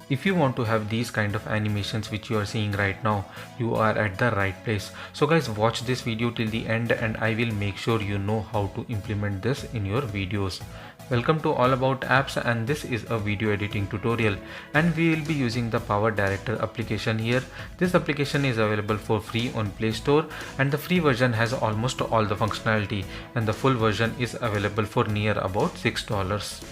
If you want to have these kind of animations which you are seeing right now, you are at the right place. So guys, watch this video till the end and I will make sure you know how to implement this in your videos. Welcome to All About Apps, and this is a video editing tutorial, and we will be using the Power Director application here. This application is available for free on Play Store, and the free version has almost all the functionality, and the full version is available for near about $6.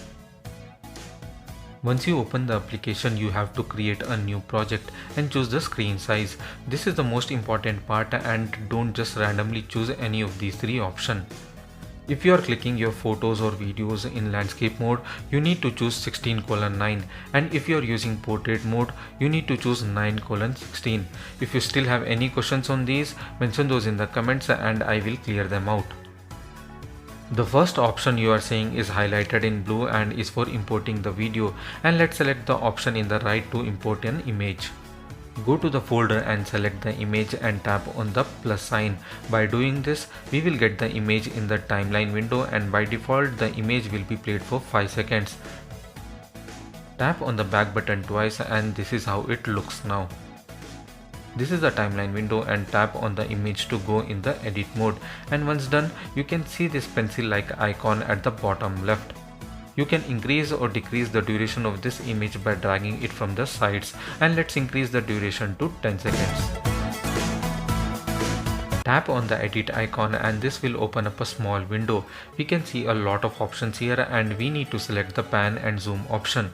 Once you open the application, you have to create a new project and choose the screen size. This is the most important part, and don't just randomly choose any of these three options. If you are clicking your photos or videos in landscape mode, you need to choose 16:9, and if you are using portrait mode, you need to choose 9:16. If you still have any questions on these, mention those in the comments and I will clear them out. The first option you are seeing is highlighted in blue and is for importing the video, and let's select the option in the right to import an image. Go to the folder and select the image and tap on the plus sign. By doing this, we will get the image in the timeline window, and by default the image will be played for 5 seconds. Tap on the back button twice and this is how it looks now. This is the timeline window, and tap on the image to go in the edit mode, and once done you can see this pencil like icon at the bottom left. You can increase or decrease the duration of this image by dragging it from the sides, and let's increase the duration to 10 seconds. Tap on the edit icon and this will open up a small window. We can see a lot of options here, and we need to select the pan and zoom option.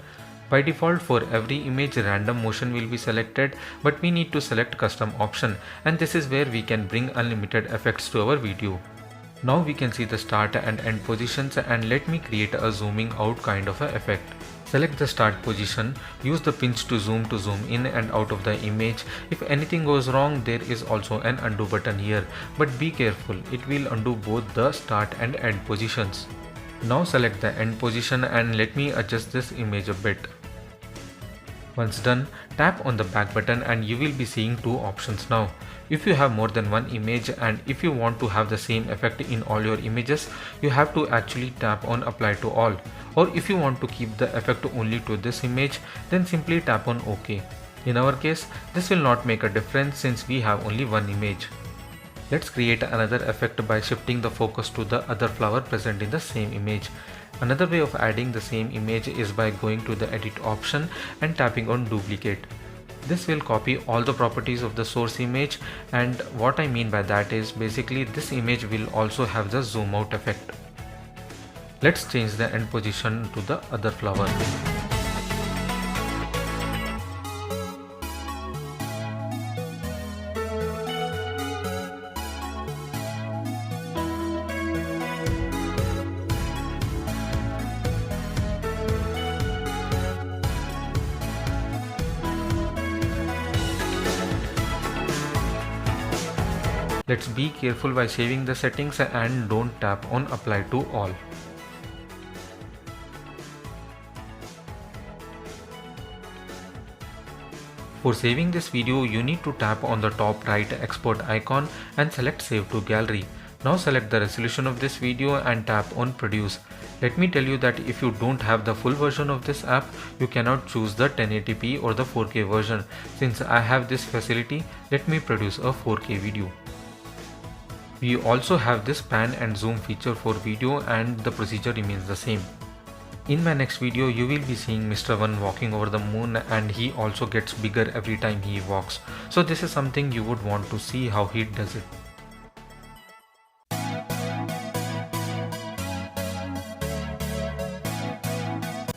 By default, for every image random motion will be selected, but we need to select custom option, and this is where we can bring unlimited effects to our video. Now we can see the start and end positions, and let me create a zooming out kind of a effect. Select the start position, use the pinch to zoom in and out of the image. If anything goes wrong, there is also an undo button here, but be careful, it will undo both the start and end positions. Now select the end position and let me adjust this image a bit. Once done, tap on the back button and you will be seeing two options now. If you have more than one image and if you want to have the same effect in all your images, you have to actually tap on apply to all. Or if you want to keep the effect only to this image, then simply tap on OK. In our case, this will not make a difference since we have only one image. Let's create another effect by shifting the focus to the other flower present in the same image. Another way of adding the same image is by going to the edit option and tapping on duplicate. This will copy all the properties of the source image, and what I mean by that is basically this image will also have the zoom out effect. Let's change the end position to the other flower. Let's be careful by saving the settings and don't tap on apply to all. For saving this video, you need to tap on the top right export icon and select save to gallery. Now select the resolution of this video and tap on produce. Let me tell you that if you don't have the full version of this app, you cannot choose the 1080p or the 4K version. Since I have this facility, let me produce a 4K video. We also have this pan and zoom feature for video, and the procedure remains the same. In my next video, you will be seeing Mr. One walking over the moon, and he also gets bigger every time he walks. So this is something you would want to see how he does it.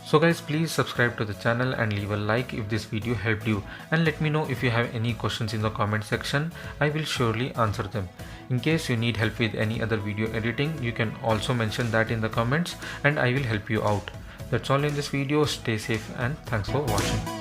So guys, please subscribe to the channel and leave a like if this video helped you, and let me know if you have any questions in the comment section. I will surely answer them. In case you need help with any other video editing, you can also mention that in the comments and I will help you out. That's all in this video. Stay safe and thanks for watching.